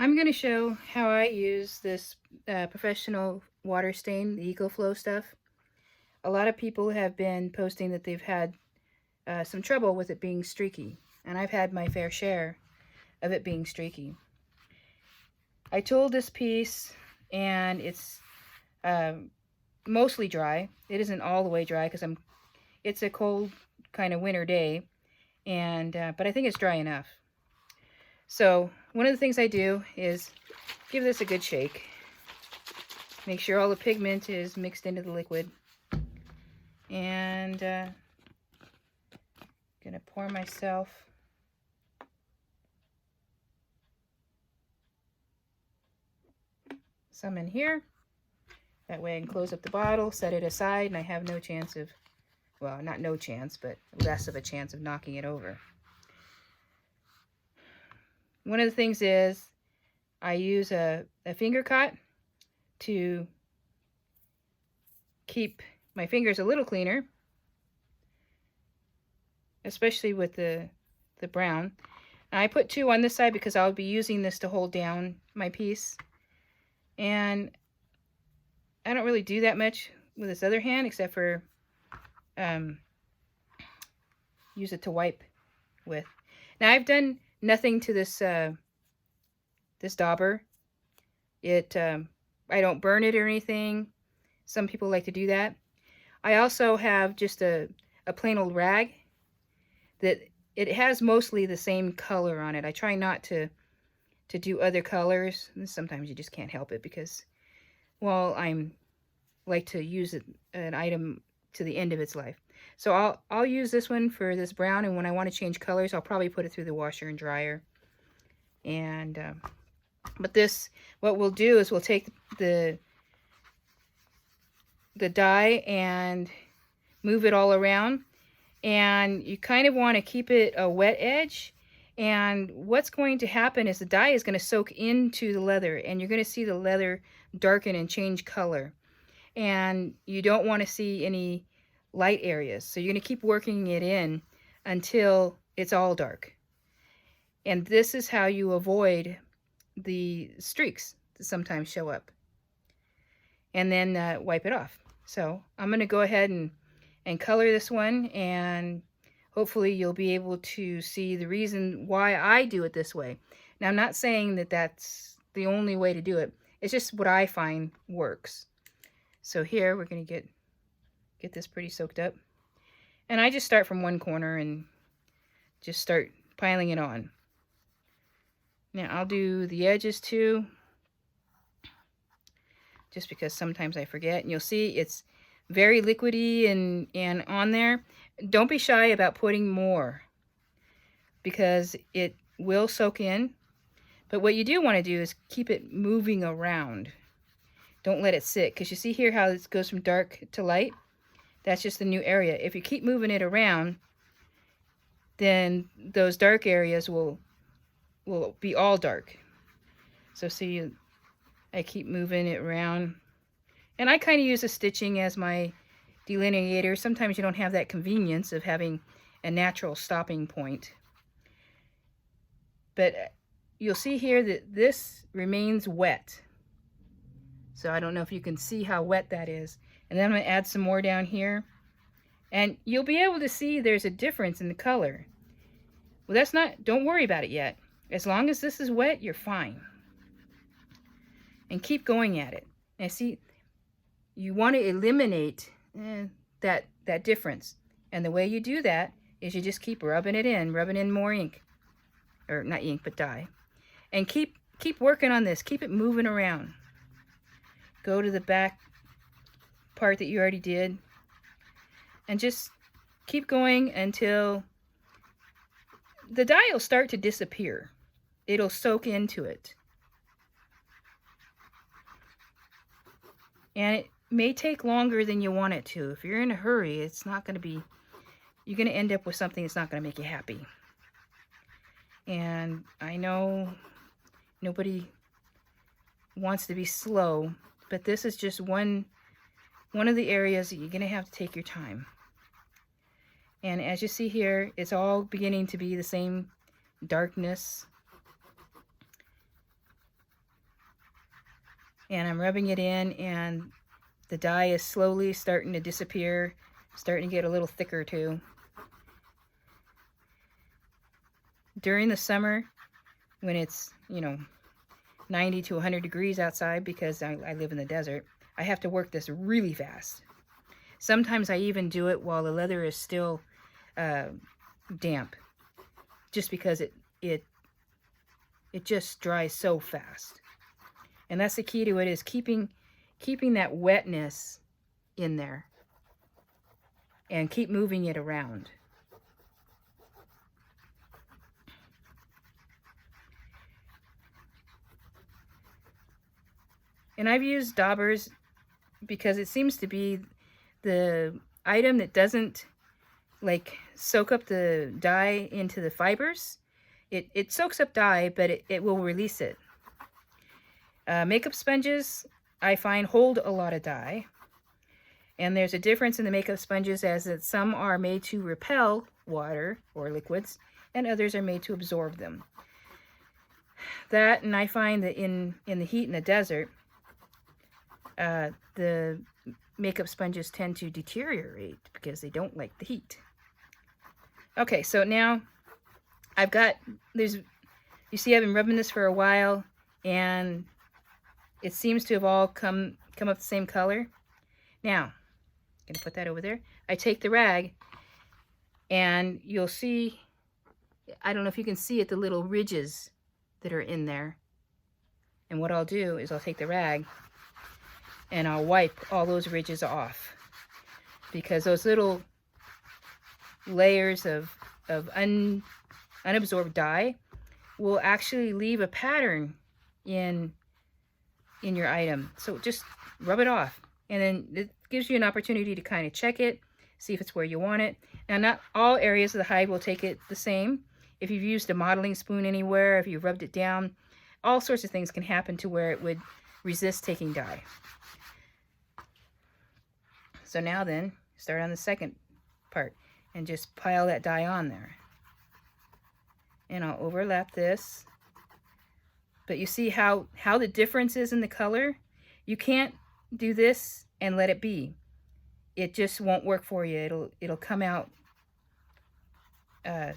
I'm going to show how I use this professional water stain, the Eco Flo stuff. A lot of people have been posting that they've had some trouble with it being streaky, and I've had my fair share of it being streaky. I tooled this piece, and it's mostly dry. It isn't all the way dry because it's a cold kind of winter day, and but I think it's dry enough. So one of the things I do is give this a good shake. Make sure all the pigment is mixed into the liquid. And gonna pour myself some in here. That way I can close up the bottle, set it aside, and I have no chance of, well, not no chance, but less of a chance of knocking it over. One of the things is I use a finger cut to keep my fingers a little cleaner, especially with the brown. And I put two on this side because I'll be using this to hold down my piece. And I don't really do that much with this other hand except for use it to wipe with. Now I've done nothing to this this Dauber. I don't burn it or anything. Some people like to do that. I also have just a plain old rag that it has mostly the same color on it. I try not to do other colors. Sometimes you just can't help it because, well, I'm like to use an item to the end of its life. So I'll use this one for this brown, and when I want to change colors, I'll probably put it through the washer and dryer. And but this, what we'll do is we'll take the dye and move it all around, and you kind of want to keep it a wet edge. And what's going to happen is the dye is going to soak into the leather, and you're going to see the leather darken and change color, and you don't want to see any light areas, so you're going to keep working it in until it's all dark. And this is how you avoid the streaks that sometimes show up, and then wipe it off. So I'm going to go ahead and color this one, and hopefully you'll be able to see the reason why I do it this way. Now, I'm not saying that that's the only way to do it. It's just what I find works. So here we're going to get this pretty soaked up. And I just start from one corner and just start piling it on. Now I'll do the edges too, just because sometimes I forget. And you'll see it's very liquidy and on there. Don't be shy about putting more because it will soak in. But what you do want to do is keep it moving around. Don't let it sit, because you see here how this goes from dark to light? That's just the new area. If you keep moving it around, then those dark areas will be all dark. So see, I keep moving it around. And I kind of use a stitching as my delineator. Sometimes you don't have that convenience of having a natural stopping point. But you'll see here that this remains wet. So I don't know if you can see how wet that is. And then I'm going to add some more down here. And you'll be able to see there's a difference in the color. Well, that's not, don't worry about it yet. As long as this is wet, you're fine. And keep going at it. And see, you want to eliminate that difference. And the way you do that is you just keep rubbing it in, rubbing in more ink. Or not ink, but dye. And keep working on this. Keep it moving around. Go to the back part that you already did. And just keep going until the dye will start to disappear. It'll soak into it. And it may take longer than you want it to. If you're in a hurry, it's not going to be, you're going to end up with something that's not going to make you happy. And I know nobody wants to be slow, but this is just one of the areas that you're going to have to take your time. And as you see here, it's all beginning to be the same darkness. and I'm rubbing it in, and the dye is slowly starting to disappear, starting to get a little thicker too. During the summer, when it's, you know, 90 to 100 degrees outside, because I live in the desert, I have to work this really fast. Sometimes I even do it while the leather is still damp, just because it just dries so fast. And that's the key to it, is keeping that wetness in there and keep moving it around. And I've used Daubers because it seems to be the item that doesn't like soak up the dye into the fibers. It soaks up dye, but it will release it. Makeup sponges, I find, hold a lot of dye. And there's a difference in the makeup sponges, as that some are made to repel water or liquids, and others are made to absorb them. That, and I find that in the heat in the desert, the makeup sponges tend to deteriorate because they don't like the heat. Okay, so now I've got, you see I've been rubbing this for a while, and it seems to have all come up the same color. Now, I'm going to put that over there. I take the rag, and you'll see, I don't know if you can see it, the little ridges that are in there. And what I'll do is I'll take the rag and I'll wipe all those ridges off, because those little layers of unabsorbed dye will actually leave a pattern in your item. So just rub it off, and then it gives you an opportunity to kind of check it, see if it's where you want it. Now, not all areas of the hide will take it the same. If you've used a modeling spoon anywhere, if you rubbed it down, all sorts of things can happen to where it would resist taking dye. So now then, start on the second part and just pile that dye on there. And I'll overlap this. But you see how the difference is in the color? You can't do this and let it be. It just won't work for you. It'll come out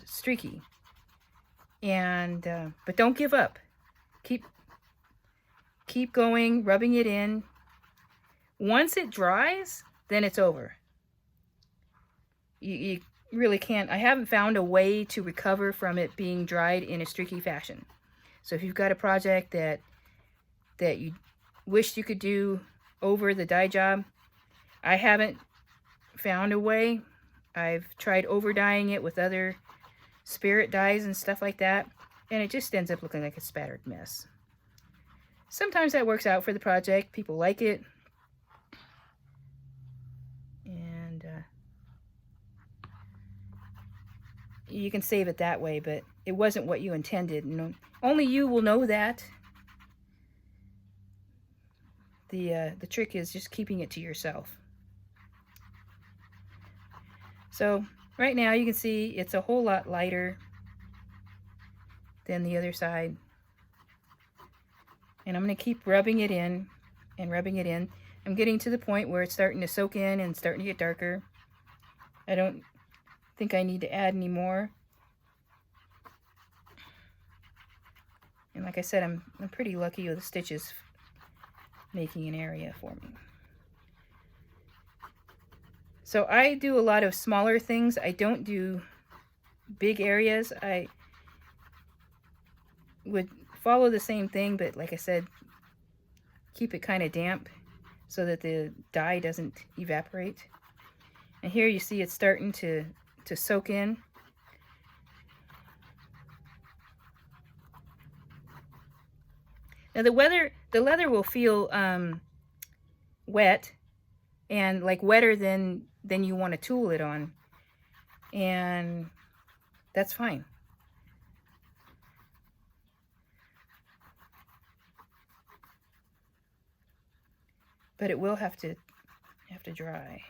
streaky. And but don't give up. Keep going, rubbing it in. Once it dries, then it's over. You really can't. I haven't found a way to recover from it being dried in a streaky fashion. So if you've got a project that you wish you could do over the dye job, I haven't found a way. I've tried over dyeing it with other spirit dyes and stuff like that, and it just ends up looking like a spattered mess. Sometimes that works out for the project. People like it. And you can save it that way, but it wasn't what you intended. Only you will know that. The trick is just keeping it to yourself. So right now you can see it's a whole lot lighter than the other side. And I'm going to keep rubbing it in and rubbing it in. I'm getting to the point where it's starting to soak in and starting to get darker. I don't think I need to add any more. And like I said, I'm pretty lucky with the stitches making an area for me. So I do a lot of smaller things. I don't do big areas. I would follow the same thing, but like I said, keep it kind of damp so that the dye doesn't evaporate. And here you see it's starting to soak in. Now the leather will feel wet, and like wetter than you want to tool it on, and that's fine. But it will have to dry.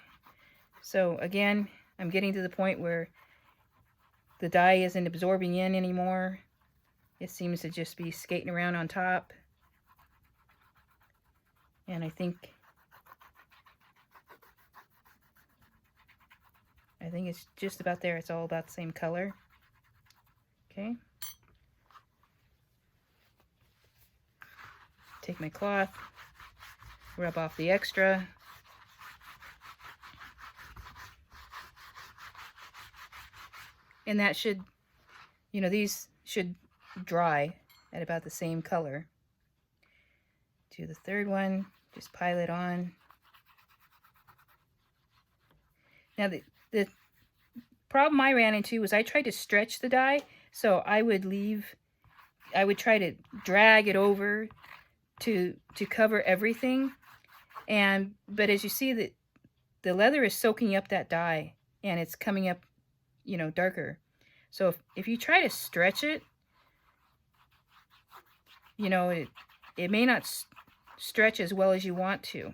So again, I'm getting to the point where the dye isn't absorbing in anymore. It seems to just be skating around on top. And I think it's just about there. It's all about the same color. Okay. Take my cloth, rub off the extra. And that should, you know, these should dry at about the same color. Do the third one, just pile it on. Now the problem I ran into was I tried to stretch the dye, so I would try to drag it over to cover everything, but as you see, that the leather is soaking up that dye and it's coming up, you know, darker. So if you try to stretch it, you know, it may not stretch as well as you want to.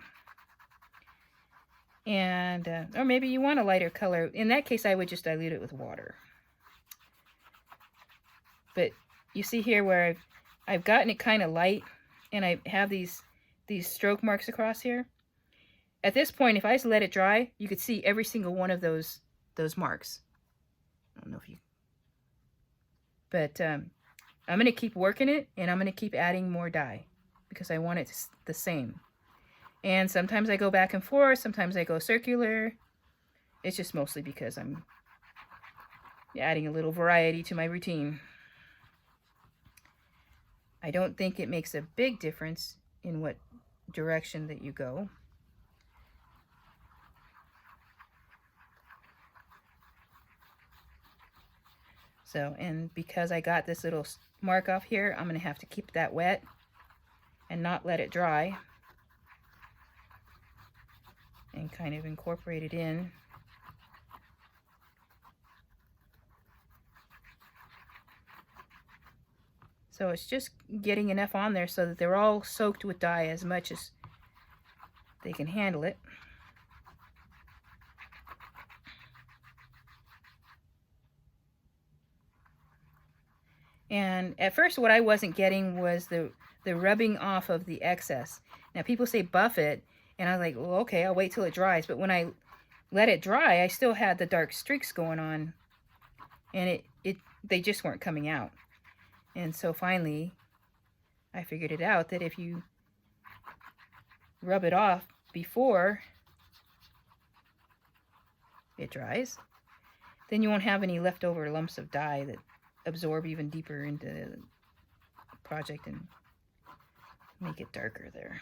And or maybe you want a lighter color. In that case, I would just dilute it with water. But you see here where I've gotten it kind of light, and I have these stroke marks across here. At this point, if I just let it dry, you could see every single one of those marks. I don't know if you... But I'm going to keep working it, and I'm going to keep adding more dye because I want it the same. And sometimes I go back and forth, sometimes I go circular. It's just mostly because I'm adding a little variety to my routine. I don't think it makes a big difference in what direction that you go. So, and because I got this little mark off here, I'm going to have to keep that wet and not let it dry. And kind of incorporate it in. So it's just getting enough on there so that they're all soaked with dye as much as they can handle it. And at first what I wasn't getting was the rubbing off of the excess. Now people say buff it, and I was like, well, okay, I'll wait till it dries. But when I let it dry, I still had the dark streaks going on, and they just weren't coming out. And so finally, I figured it out that if you rub it off before it dries, then you won't have any leftover lumps of dye that absorb even deeper into the project and make it darker there.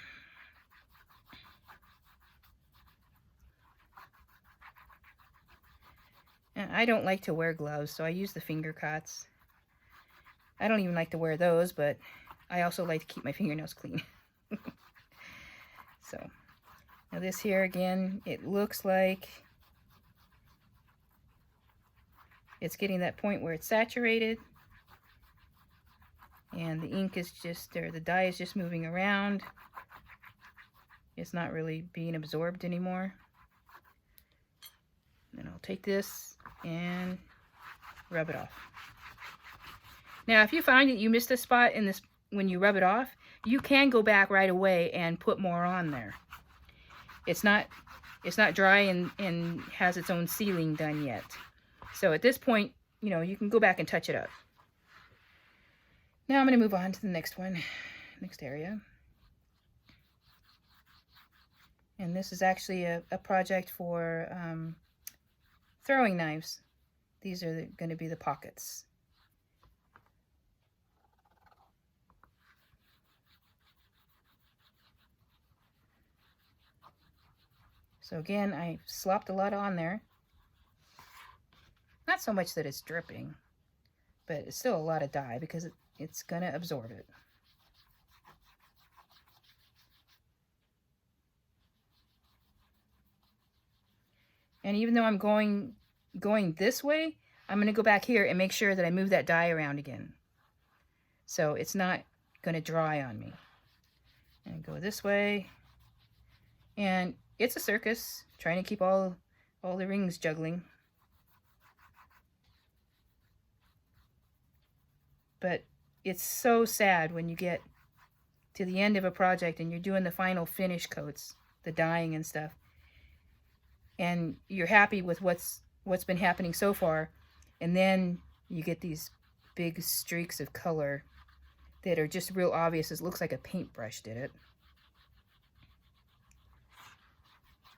And I don't like to wear gloves, so I use the finger cots. I don't even like to wear those, but I also like to keep my fingernails clean. So, now this here again, it looks like it's getting that point where it's saturated. And the ink is just, or the dye is just moving around. It's not really being absorbed anymore. Then I'll take this and rub it off. Now, if you find that you missed a spot in this when you rub it off, you can go back right away and put more on there. It's not dry and has its own sealing done yet. So at this point, you know, you can go back and touch it up. Now I'm going to move on to the next one, next area. And this is actually a project for throwing knives. These are going to be the pockets. So again, I slopped a lot on there. Not so much that it's dripping, but it's still a lot of dye because it's going to absorb it. And even though I'm going this way, I'm going to go back here and make sure that I move that dye around again. So it's not going to dry on me. And go this way. And it's a circus, trying to keep all the rings juggling. But it's so sad when you get to the end of a project and you're doing the final finish coats, the dyeing and stuff, and you're happy with what's been happening so far, and then you get these big streaks of color that are just real obvious. It looks like a paintbrush did it.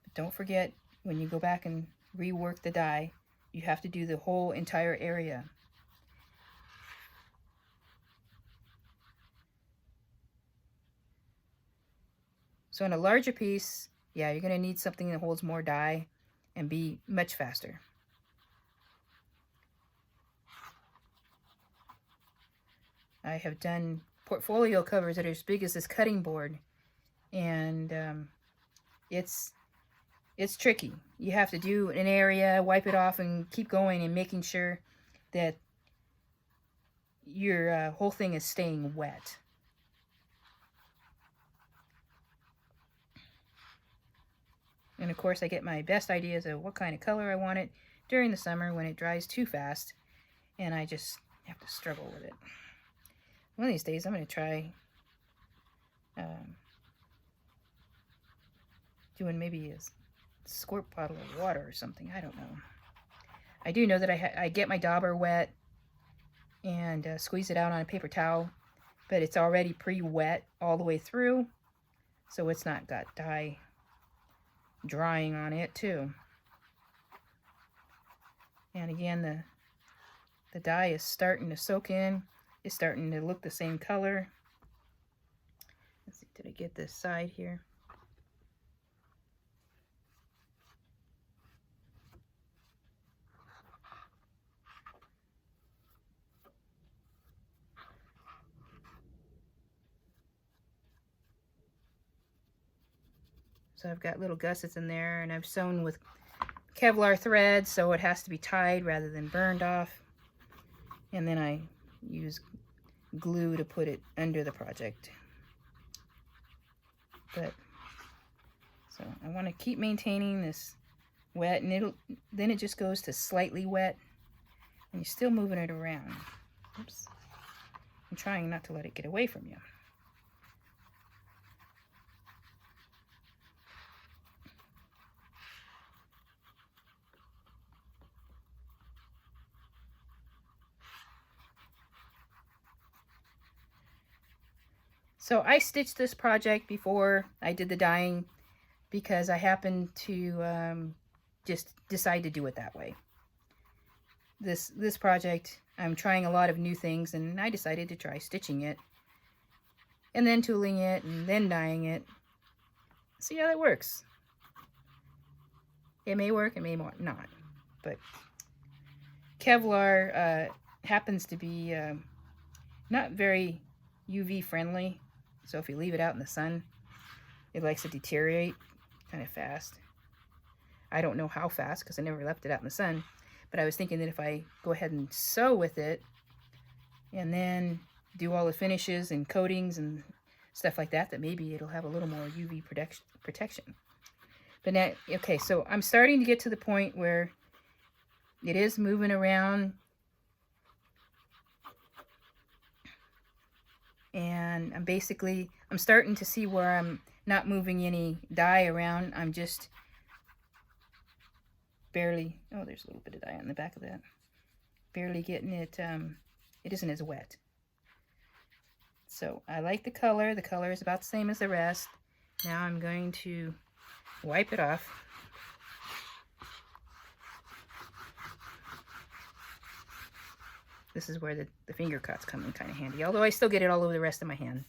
But don't forget, when you go back and rework the dye, you have to do the whole entire area. So in a larger piece, yeah, you're going to need something that holds more dye and be much faster. I have done portfolio covers that are as big as this cutting board, and it's tricky. You have to do an area, wipe it off, and keep going and making sure that your whole thing is staying wet. And of course I get my best ideas of what kind of color I want it during the summer when it dries too fast, and I just have to struggle with it. One of these days I'm going to try doing maybe a squirt bottle of water or something. I don't know. I do know that I get my Dauber wet and squeeze it out on a paper towel, but it's already pre-wet all the way through, so it's not got dye drying on it too. And again, the dye is starting to soak in. It's starting to look the same color. Let's see, did I get this side here? So I've got little gussets in there, and I've sewn with Kevlar thread, so it has to be tied rather than burned off. And then I use glue to put it under the project. But so I want to keep maintaining this wet, and then it just goes to slightly wet, and you're still moving it around. Oops. I'm trying not to let it get away from you. So I stitched this project before I did the dyeing because I happened to just decide to do it that way. This project, I'm trying a lot of new things, and I decided to try stitching it and then tooling it and then dyeing it. See how that works. It may work, it may not, but Kevlar happens to be not very UV friendly. So if you leave it out in the sun, it likes to deteriorate kind of fast. I don't know how fast because I never left it out in the sun, but I was thinking that if I go ahead and sew with it and then do all the finishes and coatings and stuff like that, that maybe it'll have a little more UV protection. But now, okay, so I'm starting to get to the point where it is moving around, and I'm starting to see where I'm not moving any dye around. I'm just barely, oh, there's a little bit of dye on the back of that. Barely getting it, it isn't as wet. So I like the color. The color is about the same as the rest. Now I'm going to wipe it off. This is where the finger cuts come in kind of handy, although I still get it all over the rest of my hand.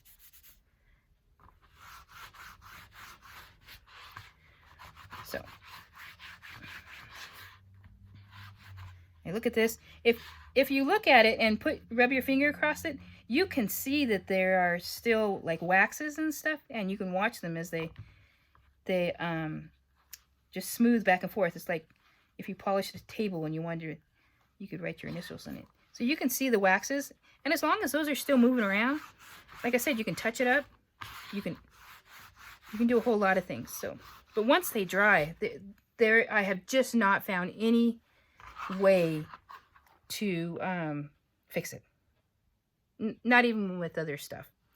So, hey, look at this. If you look at it and rub your finger across it, you can see that there are still like waxes and stuff, and you can watch them as they just smooth back and forth. It's like if you polish the table and you wanted to, you could write your initials on it. So you can see the waxes, and as long as those are still moving around, like I said, you can touch it up. You can do a whole lot of things. So, but once they dry, I have just not found any way to fix it. Not even with other stuff.